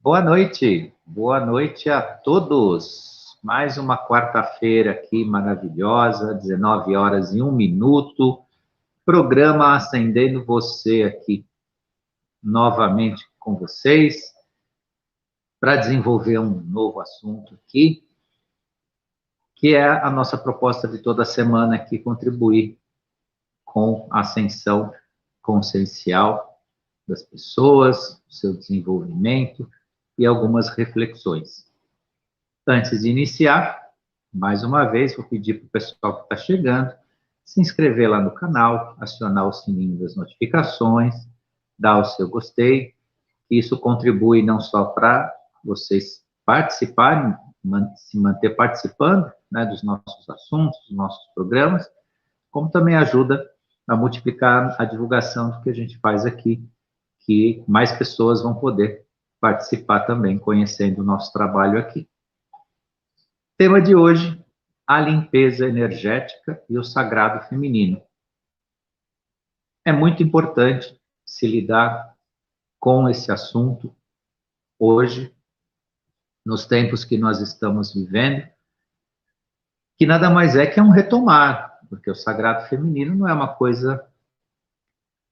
Boa noite a todos. Mais uma quarta-feira aqui maravilhosa, 19 horas e 1 minuto. Programa Acendendo Você aqui novamente com vocês para desenvolver um novo assunto aqui, que é a nossa proposta de toda semana aqui, contribuir com a ascensão consciencial das pessoas, seu desenvolvimento e algumas reflexões. Antes de iniciar, mais uma vez, vou pedir para o pessoal que está chegando se inscrever lá no canal, acionar o sininho das notificações, dar o seu gostei. Isso contribui não só para vocês participarem, se manter participando, né, dos nossos assuntos, dos nossos programas, como também ajuda a multiplicar a divulgação do que a gente faz aqui, que mais pessoas vão poder participar também, conhecendo o nosso trabalho aqui. Tema de hoje, a limpeza energética e o sagrado feminino. É muito importante se lidar com esse assunto hoje, nos tempos que nós estamos vivendo, que nada mais é que um retomar, porque o sagrado feminino não é uma coisa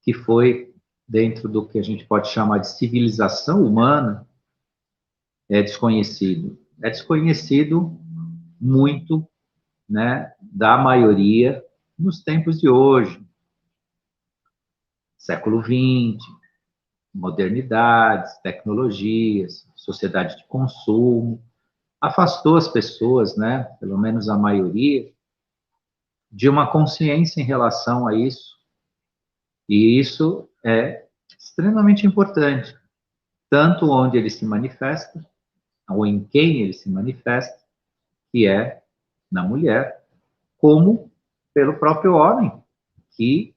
que foi dentro do que a gente pode chamar de civilização humana, é desconhecido. É desconhecido muito, né, da maioria nos tempos de hoje. Século XX, modernidades, tecnologias, sociedade de consumo, afastou as pessoas, né, pelo menos a maioria, de uma consciência em relação a isso. E isso é extremamente importante, tanto onde ele se manifesta, ou em quem ele se manifesta, que é na mulher, como pelo próprio homem, que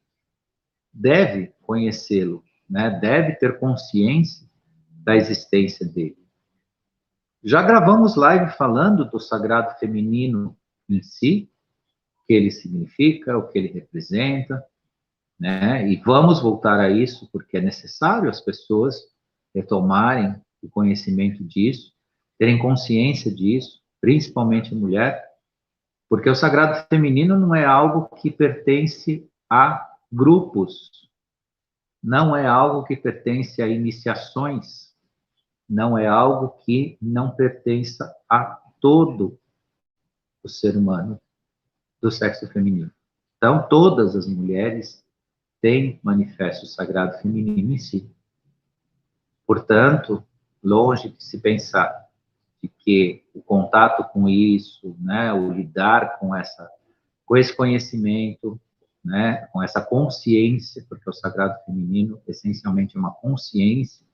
deve conhecê-lo, né? Deve ter consciência da existência dele. Já gravamos live falando do sagrado feminino em si, o que ele significa, o que ele representa, né? E vamos voltar a isso, porque é necessário as pessoas retomarem o conhecimento disso, terem consciência disso, principalmente a mulher, porque o sagrado feminino não é algo que pertence a grupos, não é algo que pertence a iniciações, não é algo que não pertença a todo o ser humano do sexo feminino. Então, todas as mulheres têm manifesto sagrado feminino em si. Portanto, longe de se pensar de que o contato com isso, né, o lidar com esse conhecimento, né, com essa consciência, porque o sagrado feminino essencialmente é uma consciência,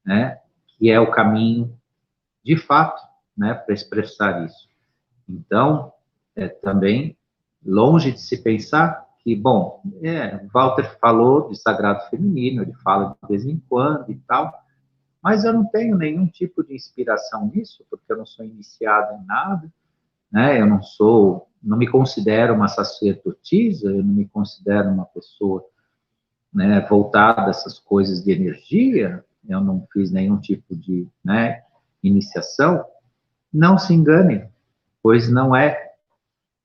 né, que é o caminho de fato, né, para expressar isso. Então, também longe de se pensar que, bom, Walter falou de sagrado feminino, ele fala de vez em quando e tal, mas eu não tenho nenhum tipo de inspiração nisso, porque eu não sou iniciado em nada, né? Eu não me considero uma sacerdotisa, eu não me considero uma pessoa, né, voltada a essas coisas de energia, eu não fiz nenhum tipo de, né, iniciação. Não se engane, pois não é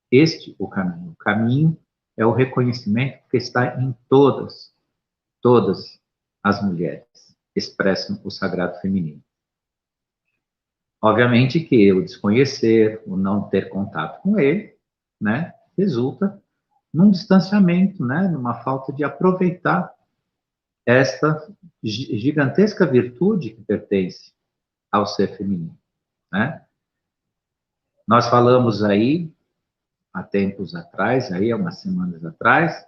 este o caminho. O caminho é o reconhecimento que está em todas as mulheres expressam o sagrado feminino. Obviamente que o desconhecer, o não ter contato com ele, né, resulta num distanciamento, né, numa falta de aproveitar esta gigantesca virtude que pertence ao ser feminino, né? Nós falamos aí, há tempos atrás, aí, há umas semanas atrás,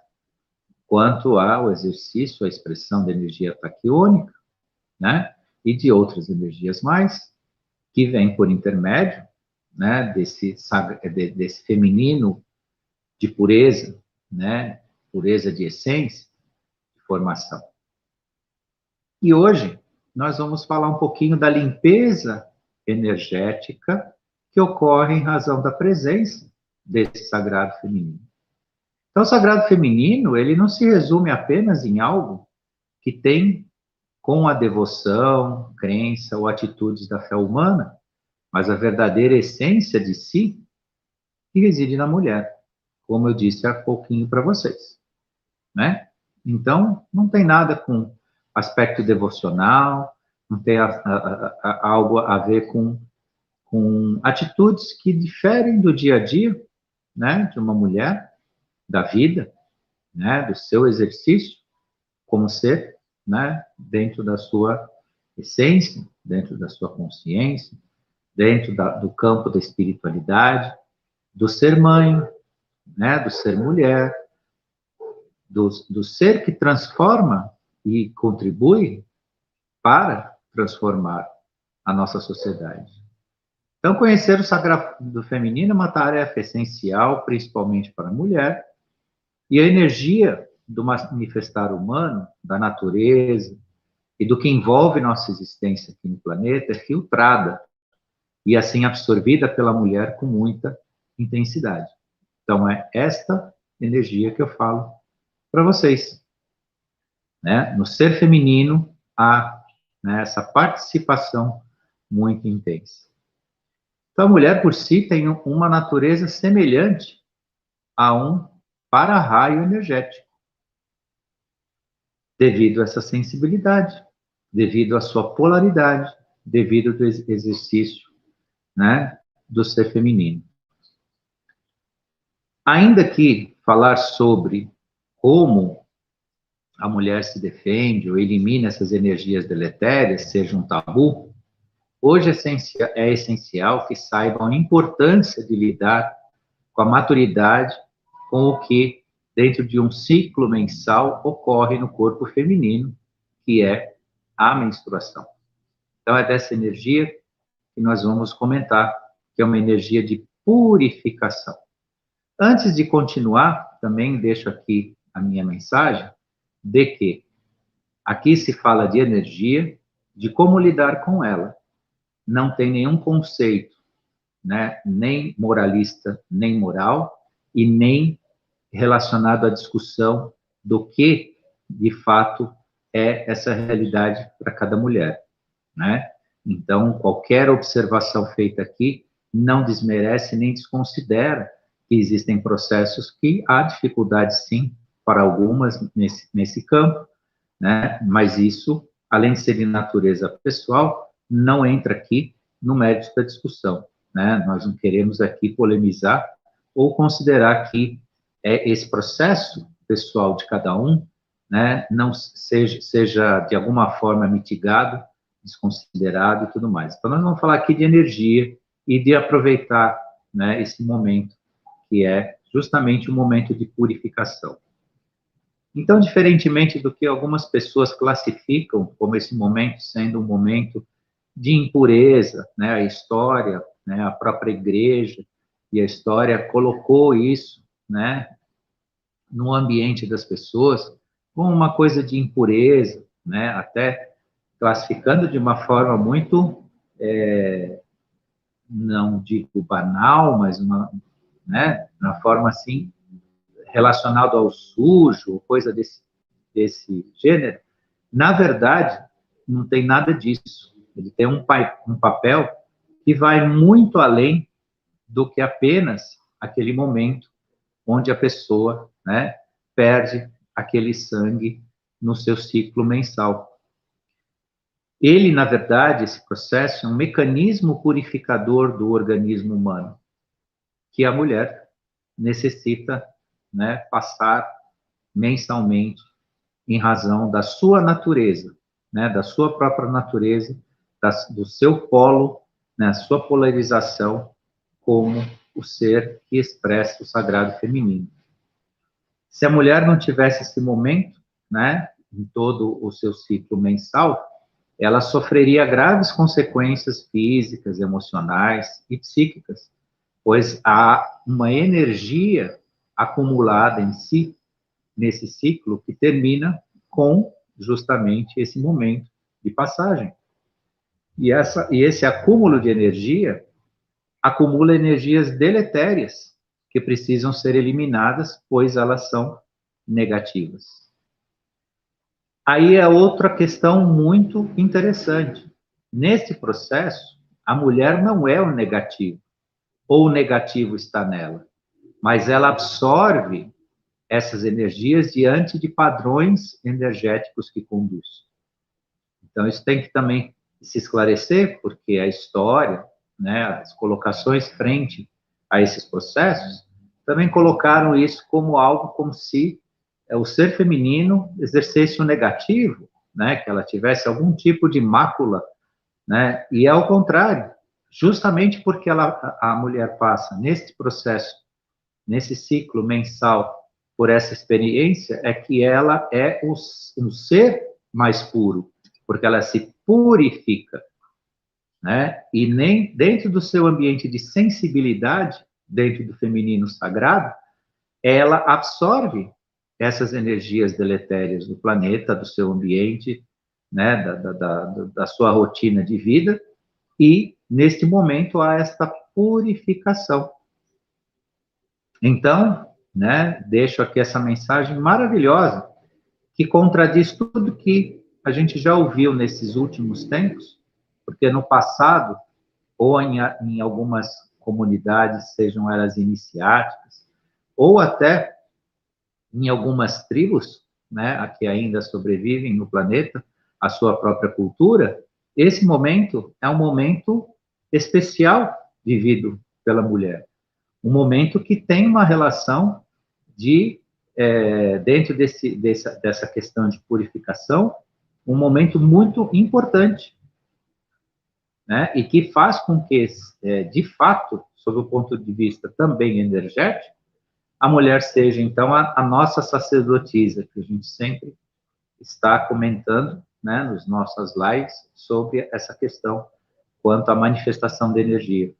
quanto ao exercício, a expressão da energia taquiônica, né, e de outras energias mais, que vem por intermédio, né, desse feminino de pureza, né, pureza de essência, de formação. E hoje nós vamos falar um pouquinho da limpeza energética que ocorre em razão da presença desse sagrado feminino. Então, o sagrado feminino, ele não se resume apenas em algo que tem com a devoção, crença ou atitudes da fé humana, mas a verdadeira essência de si que reside na mulher, como eu disse há pouquinho para vocês, né? Então, não tem nada com aspecto devocional, não tem algo a ver com atitudes que diferem do dia a dia, né, de uma mulher, da vida, né, do seu exercício como ser, né, dentro da sua essência, dentro da sua consciência, dentro do campo da espiritualidade, do ser mãe, né, do ser mulher, do ser que transforma e contribui para transformar a nossa sociedade. Então, conhecer o sagrado feminino é uma tarefa essencial, principalmente para a mulher, e a energia do manifestar humano, da natureza e do que envolve nossa existência aqui no planeta é filtrada e assim absorvida pela mulher com muita intensidade. Então, é esta energia que eu falo para vocês, né? No ser feminino há, né, essa participação muito intensa. Então, a mulher por si tem uma natureza semelhante a um para-raio energético, devido a essa sensibilidade, devido à sua polaridade, devido ao exercício, né, do ser feminino. Ainda que falar sobre como a mulher se defende ou elimina essas energias deletérias seja um tabu, hoje é essencial que saibam a importância de lidar com a maturidade, com o que, dentro de um ciclo mensal, ocorre no corpo feminino, que é a menstruação. Então, é dessa energia que nós vamos comentar, que é uma energia de purificação. Antes de continuar, também deixo aqui a minha mensagem de que aqui se fala de energia, de como lidar com ela. Não tem nenhum conceito, né, nem moralista, nem moral, e nem relacionado à discussão do que, de fato, é essa realidade para cada mulher, né? Então, qualquer observação feita aqui não desmerece nem desconsidera que existem processos que há dificuldade, sim, para algumas nesse campo, né? Mas isso, além de ser de natureza pessoal, não entra aqui no mérito da discussão, né? Nós não queremos aqui polemizar ou considerar que esse processo pessoal de cada um, né, não seja de alguma forma mitigado, desconsiderado e tudo mais. Então, nós vamos falar aqui de energia e de aproveitar, né, esse momento, que é justamente um momento de purificação. Então, diferentemente do que algumas pessoas classificam como esse momento sendo um momento de impureza, né, a história, né, a própria igreja e a história colocou isso, né, no ambiente das pessoas como uma coisa de impureza, né, até classificando de uma forma muito, não digo banal, mas uma forma assim, relacionada ao sujo, coisa desse gênero. Na verdade, não tem nada disso. Ele tem um papel que vai muito além do que apenas aquele momento onde a pessoa, né, perde aquele sangue no seu ciclo mensal. Ele, na verdade, esse processo é um mecanismo purificador do organismo humano, que a mulher necessita, né, passar mensalmente em razão da sua natureza, né, da sua própria natureza, do seu polo, né, a sua polarização como o ser que expressa o sagrado feminino. Se a mulher não tivesse esse momento, né, em todo o seu ciclo mensal, ela sofreria graves consequências físicas, emocionais e psíquicas, pois há uma energia acumulada em si, nesse ciclo, que termina com justamente esse momento de passagem. E esse acúmulo de energia acumula energias deletérias que precisam ser eliminadas, pois elas são negativas. Aí é outra questão muito interessante. Nesse processo, a mulher não é o negativo, ou o negativo está nela, mas ela absorve essas energias diante de padrões energéticos que conduz. Então, isso tem que também se esclarecer, porque a história, né, as colocações frente a esses processos, também colocaram isso como algo como se o ser feminino exercesse um negativo, né, que ela tivesse algum tipo de mácula, né, e é ao contrário, justamente porque a mulher passa nesse processo, nesse ciclo mensal, por essa experiência, é que ela é um ser mais puro, porque ela se purifica, né? E nem dentro do seu ambiente de sensibilidade, dentro do feminino sagrado, ela absorve essas energias deletérias do planeta, do seu ambiente, né? Da sua rotina de vida, e neste momento há esta purificação. Então, né, deixo aqui essa mensagem maravilhosa que contradiz tudo que a gente já ouviu nesses últimos tempos, porque no passado, ou em algumas comunidades, sejam elas iniciáticas, ou até em algumas tribos, né, que ainda sobrevivem no planeta, a sua própria cultura, esse momento é um momento especial vivido pela mulher. Um momento que tem uma relação de, dentro dessa questão de purificação, um momento muito importante, né? E que faz com que, de fato, sob o ponto de vista também energético, a mulher seja, então, a nossa sacerdotisa, que a gente sempre está comentando, né, nas nossas lives, sobre essa questão quanto à manifestação da energia.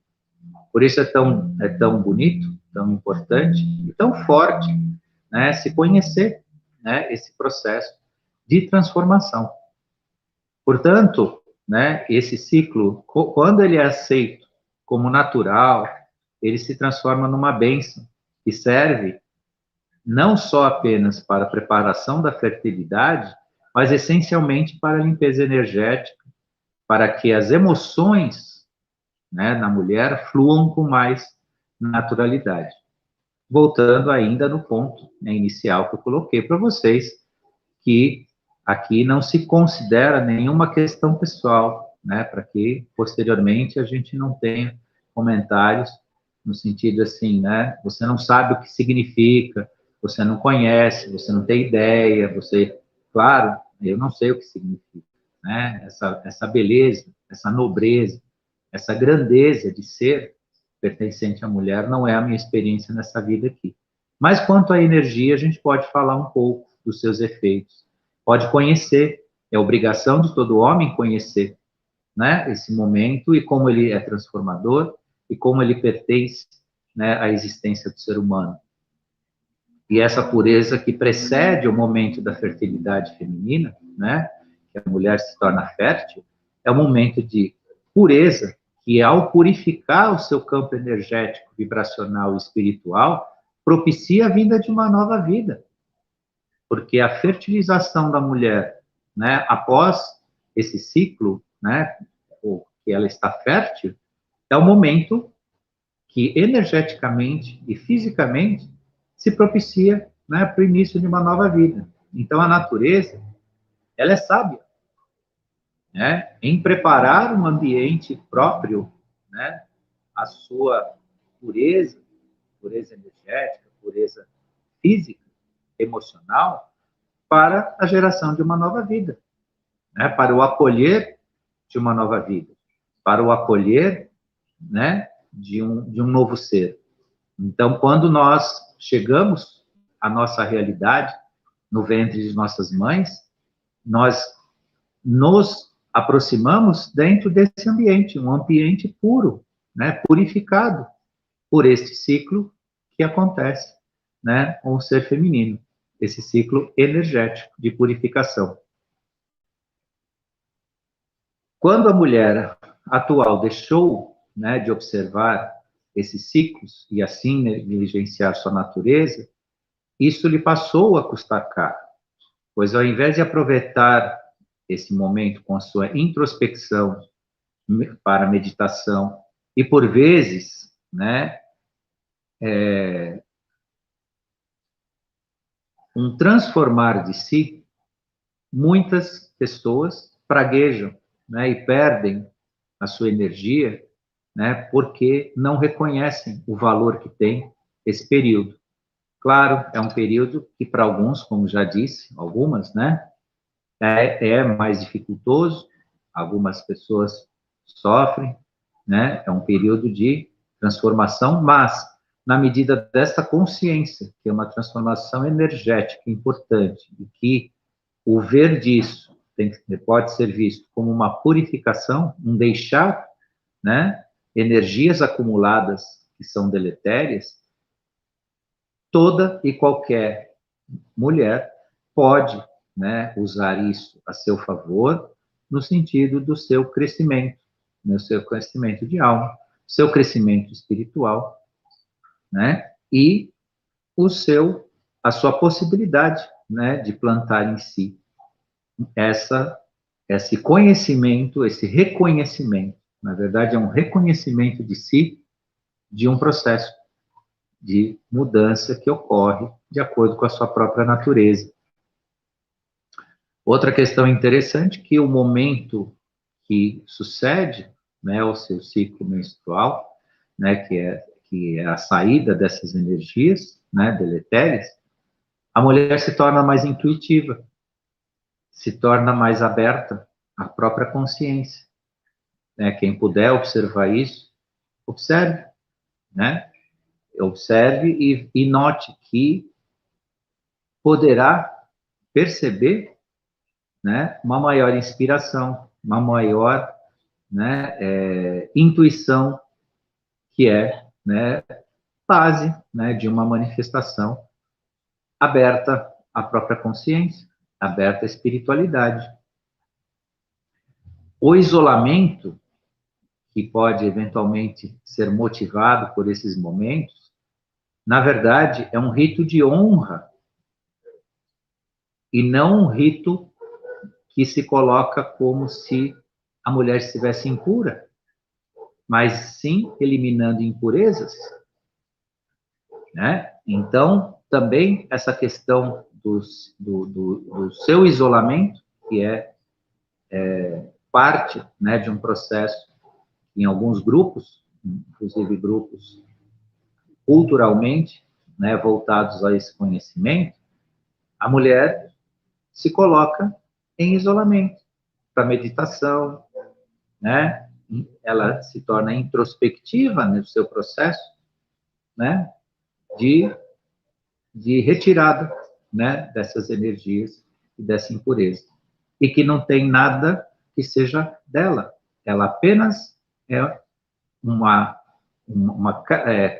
Por isso é tão bonito, tão importante e tão forte, né, se conhecer, né, esse processo de transformação. Portanto, né, esse ciclo, quando ele é aceito como natural, ele se transforma numa bênção que serve não só apenas para a preparação da fertilidade, mas essencialmente para a limpeza energética, para que as emoções, né, na mulher fluam com mais naturalidade. Voltando ainda no ponto, né, inicial que eu coloquei para vocês, que aqui não se considera nenhuma questão pessoal, né, para que posteriormente a gente não tenha comentários no sentido assim, né, você não sabe o que significa, você não conhece, você não tem ideia, claro, eu não sei o que significa, né, essa beleza, essa nobreza, essa grandeza de ser pertencente à mulher não é a minha experiência nessa vida aqui. Mas quanto à energia, a gente pode falar um pouco dos seus efeitos. Pode conhecer, é obrigação de todo homem conhecer, né, esse momento e como ele é transformador e como ele pertence, né, à existência do ser humano. E essa pureza que precede o momento da fertilidade feminina, né, que a mulher se torna fértil, é um momento de pureza que, ao purificar o seu campo energético, vibracional e espiritual, propicia a vinda de uma nova vida. Porque a fertilização da mulher, né, após esse ciclo, né, que ela está fértil, é o momento que energeticamente e fisicamente se propicia, né, para o início de uma nova vida. Então, a natureza, ela é sábia, né, em preparar um ambiente próprio, né, a sua pureza, pureza energética, pureza física, emocional, para a geração de uma nova vida, né, para o acolher de uma nova vida, para o acolher, né, de um novo ser. Então, quando nós chegamos à nossa realidade, no ventre de nossas mães, nós nos aproximamos dentro desse ambiente, um ambiente puro, né, purificado por este ciclo que acontece, né, com o ser feminino, esse ciclo energético de purificação. Quando a mulher atual deixou, né, de observar esses ciclos e assim negligenciar sua natureza, isso lhe passou a custar caro, Pois ao invés de aproveitar esse momento com a sua introspecção para meditação, e por vezes, né, um transformar de si, muitas pessoas praguejam, né, e perdem a sua energia, né, porque não reconhecem o valor que tem esse período. Claro, é um período que para alguns, como já disse, algumas, né, é mais dificultoso, algumas pessoas sofrem, né, é um período de transformação, mas na medida desta consciência, que é uma transformação energética importante, e que o ver disso pode ser visto como uma purificação, um deixar, né, energias acumuladas que são deletérias, toda e qualquer mulher pode, né, usar isso a seu favor, no sentido do seu crescimento, no seu crescimento de alma, seu crescimento espiritual, né, e a sua possibilidade, né, de plantar em si esse conhecimento, esse reconhecimento. Na verdade, é um reconhecimento de si, de um processo de mudança que ocorre de acordo com a sua própria natureza. Outra questão interessante, que o momento que sucede, né, o seu ciclo menstrual, né, que é a saída dessas energias, né, deletérias, a mulher se torna mais intuitiva, se torna mais aberta à própria consciência, né? Quem puder observar isso, observe, né? Observe e note que poderá perceber, né, uma maior inspiração, uma maior, né, intuição, que é, né, base, né, de uma manifestação aberta à própria consciência, aberta à espiritualidade. O isolamento, que pode eventualmente ser motivado por esses momentos, na verdade, é um rito de honra e não um rito que se coloca como se a mulher estivesse impura, mas sim eliminando impurezas, né? Então, também essa questão do seu isolamento, que é parte, né, de um processo em alguns grupos, inclusive grupos culturalmente, né, voltados a esse conhecimento, a mulher se coloca em isolamento para meditação, né? Ela se torna introspectiva no seu processo, né, de retirada, né, dessas energias e dessa impureza, e que não tem nada que seja dela. Ela apenas é uma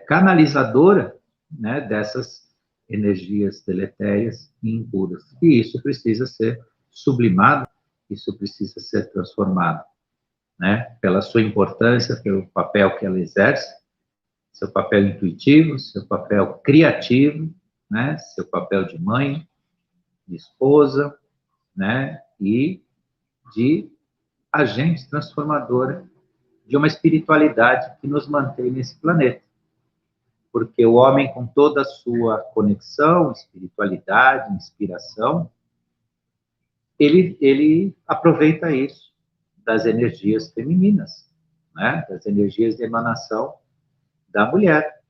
canalizadora, né, dessas energias deletérias e impuras. E isso precisa ser sublimado, isso precisa ser transformado, né, pela sua importância, pelo papel que ela exerce, seu papel intuitivo, seu papel criativo, né, seu papel de mãe, de esposa, né, e de agente transformadora de uma espiritualidade que nos mantém nesse planeta. Porque o homem, com toda a sua conexão, espiritualidade, inspiração, ele aproveita isso das energias femininas, né? Das energias de emanação da mulher.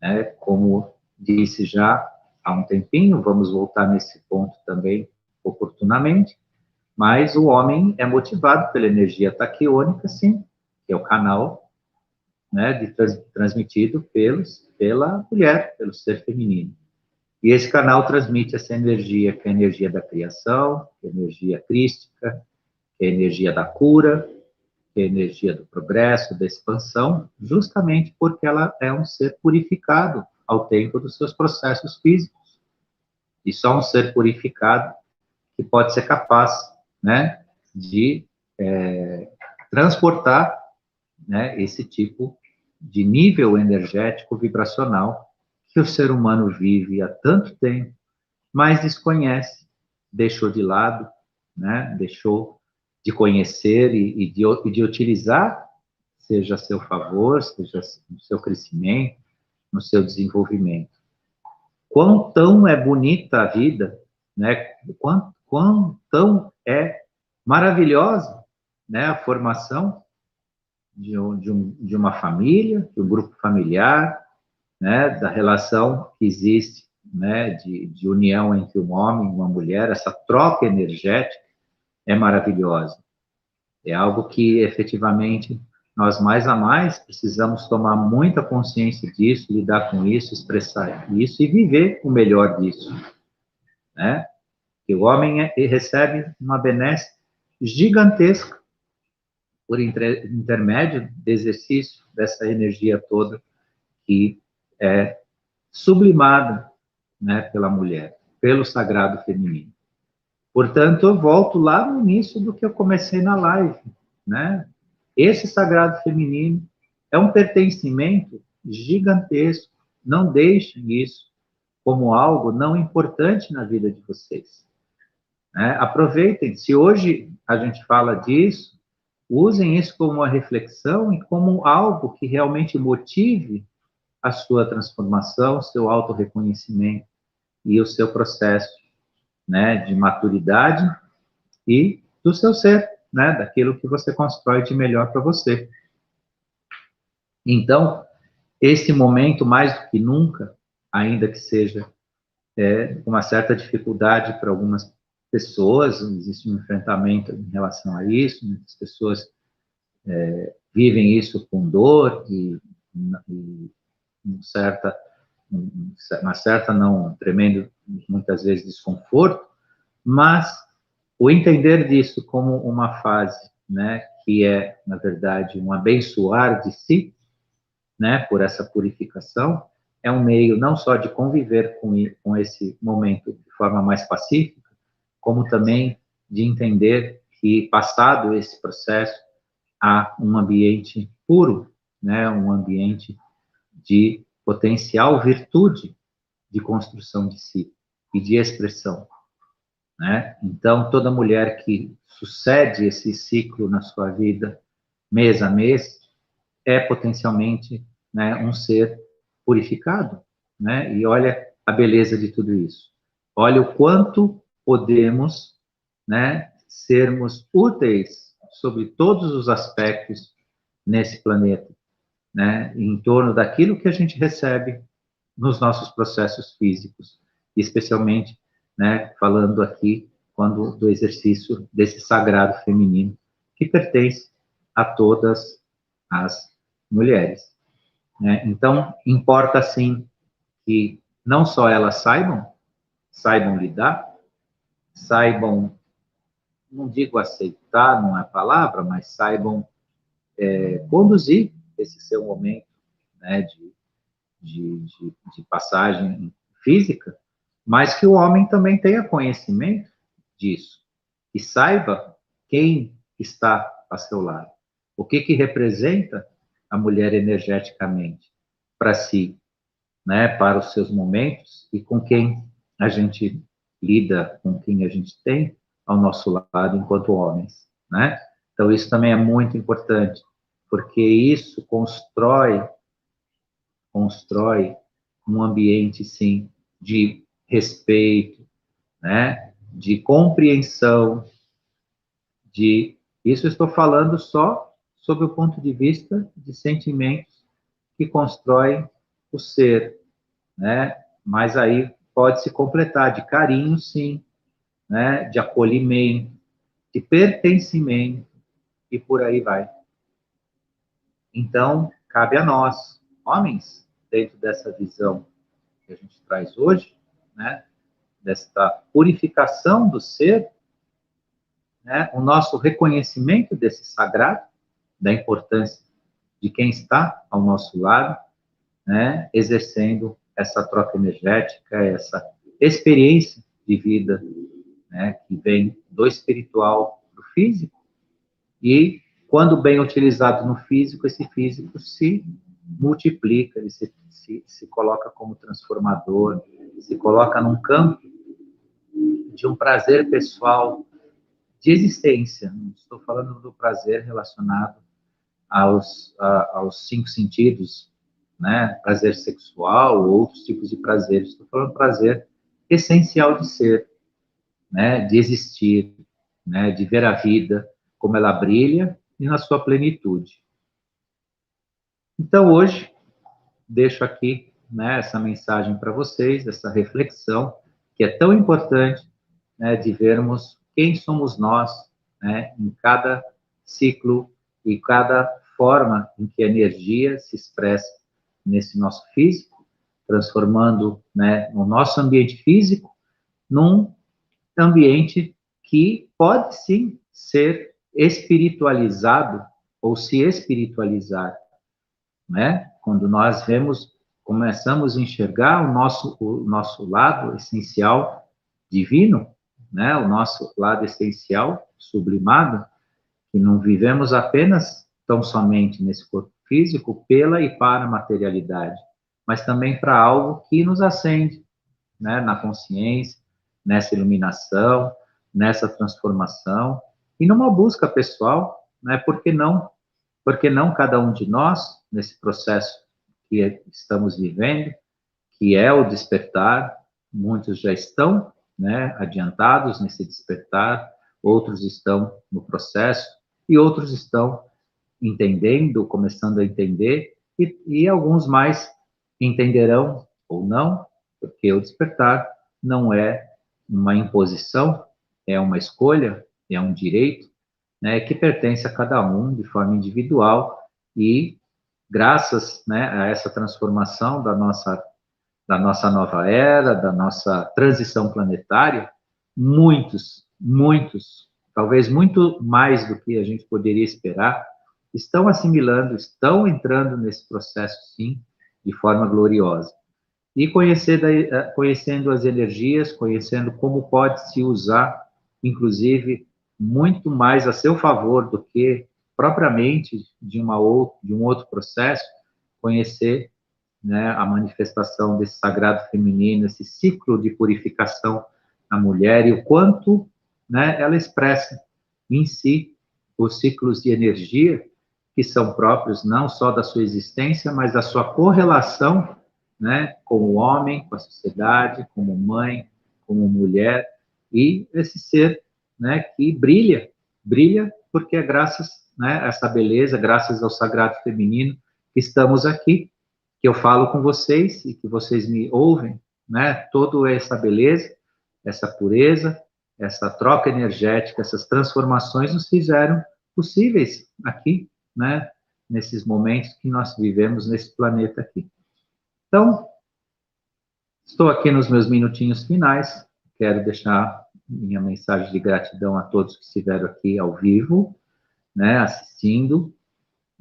Né? Como disse já há um tempinho, vamos voltar nesse ponto também oportunamente, mas o homem é motivado pela energia taquiônica, sim, que é o canal, né, transmitido pela mulher, pelo ser feminino. E esse canal transmite essa energia, que é a energia da criação, que é a energia crística, que é a energia da cura, que é a energia do progresso, da expansão, justamente porque ela é um ser purificado ao tempo dos seus processos físicos. E só um ser purificado que pode ser capaz, né, de transportar, né, esse tipo de nível energético vibracional que o ser humano vive há tanto tempo, mas desconhece, deixou de lado, né? Deixou de conhecer e de utilizar, seja a seu favor, seja no seu crescimento, no seu desenvolvimento. Quão tão é bonita a vida, né? Quão tão é maravilhosa, né? A formação de uma família, de um grupo familiar, né? Da relação que existe, né? De união entre um homem e uma mulher, essa troca energética é maravilhosa. É algo que, efetivamente, nós mais a mais precisamos tomar muita consciência disso, lidar com isso, expressar isso e viver o melhor disso, né? Que o homem recebe uma benesse gigantesca por intermédio do exercício dessa energia toda que é sublimada, né, pela mulher, pelo sagrado feminino. Portanto, eu volto lá no início do que eu comecei na live, né? Esse sagrado feminino é um pertencimento gigantesco. Não deixem isso como algo não importante na vida de vocês, né? Aproveitem. Se hoje a gente fala disso, usem isso como uma reflexão e como algo que realmente motive a sua transformação, seu autorreconhecimento e o seu processo, né, de maturidade e do seu ser, né, daquilo que você constrói de melhor para você. Então, esse momento, mais do que nunca, ainda que seja uma certa dificuldade para algumas pessoas, existe um enfrentamento em relação a isso, muitas pessoas vivem isso com dor e uma certa, não, tremendo, muitas vezes, desconforto, mas o entender disso como uma fase, né, que é, na verdade, um abençoar de si, né, por essa purificação, é um meio não só de conviver com esse momento de forma mais pacífica, como também de entender que, passado esse processo, há um ambiente puro, né, um ambiente de potencial virtude de construção de si e de expressão, né? Então, toda mulher que sucede esse ciclo na sua vida, mês a mês, é potencialmente, né, um ser purificado, né? E olha a beleza de tudo isso. Olha o quanto podemos, né, sermos úteis sobre todos os aspectos nesse planeta, né, em torno daquilo que a gente recebe nos nossos processos físicos, especialmente, né, falando aqui quando do exercício desse sagrado feminino que pertence a todas as mulheres, né? Então, importa sim que não só elas saibam lidar, saibam, não digo aceitar, não é a palavra, mas saibam conduzir esse seu momento, né, de passagem física, mas que o homem também tenha conhecimento disso, e saiba quem está a seu lado, o que representa a mulher energeticamente para si, né, para os seus momentos e com quem a gente lida, com quem a gente tem ao nosso lado enquanto homens, né? Então isso também é muito importante, porque isso constrói um ambiente, sim, de respeito, né? De compreensão, Isso eu estou falando só sob o ponto de vista de sentimentos que constroem o ser, né? Mas aí pode se completar de carinho, sim, né? De acolhimento, de pertencimento, e por aí vai. Então, cabe a nós, homens, dentro dessa visão que a gente traz hoje, né, desta purificação do ser, né, o nosso reconhecimento desse sagrado, da importância de quem está ao nosso lado, né, exercendo essa troca energética, essa experiência de vida, né, que vem do espiritual para o físico, e quando bem utilizado no físico, esse físico se multiplica, ele se coloca como transformador, se coloca num campo de um prazer pessoal de existência. Não estou falando do prazer relacionado aos 5 sentidos, né? Prazer sexual ou outros tipos de prazer. Estou falando prazer essencial de ser, né? De existir, né? De ver a vida como ela brilha e na sua plenitude. Então, hoje, deixo aqui, né, essa mensagem para vocês, essa reflexão, que é tão importante, né, de vermos quem somos nós, né, em cada ciclo e cada forma em que a energia se expressa nesse nosso físico, transformando, né, o nosso ambiente físico num ambiente que pode sim ser espiritualizado ou se espiritualizar, né? Quando nós começamos a enxergar o nosso lado essencial divino, né? O nosso lado essencial sublimado, que não vivemos apenas tão somente nesse corpo físico pela e para a materialidade, mas também para algo que nos acende, né? Na consciência, nessa iluminação, nessa transformação e numa busca pessoal, né? Por que não? Porque não cada um de nós, nesse processo que estamos vivendo, que é o despertar, muitos já estão, né, adiantados nesse despertar, outros estão no processo e outros estão entendendo, começando a entender, e alguns mais entenderão ou não, porque o despertar não é uma imposição, é uma escolha, é um direito, né, que pertence a cada um de forma individual e graças, né, a essa transformação da nossa nova era, da nossa transição planetária, muitos, talvez muito mais do que a gente poderia esperar, estão assimilando, estão entrando nesse processo, sim, de forma gloriosa. E conhecendo as energias, conhecendo como pode se usar, inclusive, muito mais a seu favor do que propriamente de um outro processo, conhecer, né, a manifestação desse sagrado feminino, esse ciclo de purificação na mulher e o quanto, né, ela expressa em si os ciclos de energia que são próprios não só da sua existência, mas da sua correlação, né, com o homem, com a sociedade, como mãe, como mulher, e esse ser, né, que brilha porque é graças, né, a essa beleza, graças ao sagrado feminino que estamos aqui, que eu falo com vocês e que vocês me ouvem, né, toda essa beleza, essa pureza, essa troca energética, essas transformações nos fizeram possíveis aqui, né, nesses momentos que nós vivemos nesse planeta aqui. Então, estou aqui nos meus minutinhos finais, quero deixar minha mensagem de gratidão a todos que estiveram aqui ao vivo, né, assistindo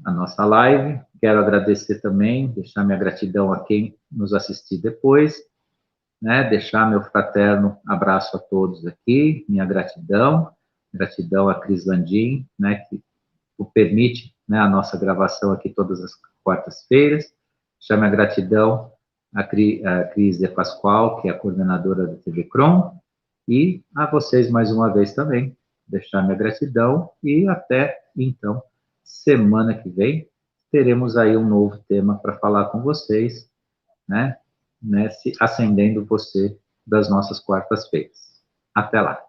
a nossa live. Quero agradecer também, deixar minha gratidão a quem nos assistir depois, né, deixar meu fraterno abraço a todos aqui, minha gratidão a Cris Landim, né, que permite, né, a nossa gravação aqui todas as quartas-feiras, deixar minha gratidão a Cris de Pascoal, que é a coordenadora da TV Crom, e a vocês mais uma vez também, deixar minha gratidão e até, então, semana que vem, teremos aí um novo tema para falar com vocês, né, se acendendo você das nossas quartas-feiras. Até lá.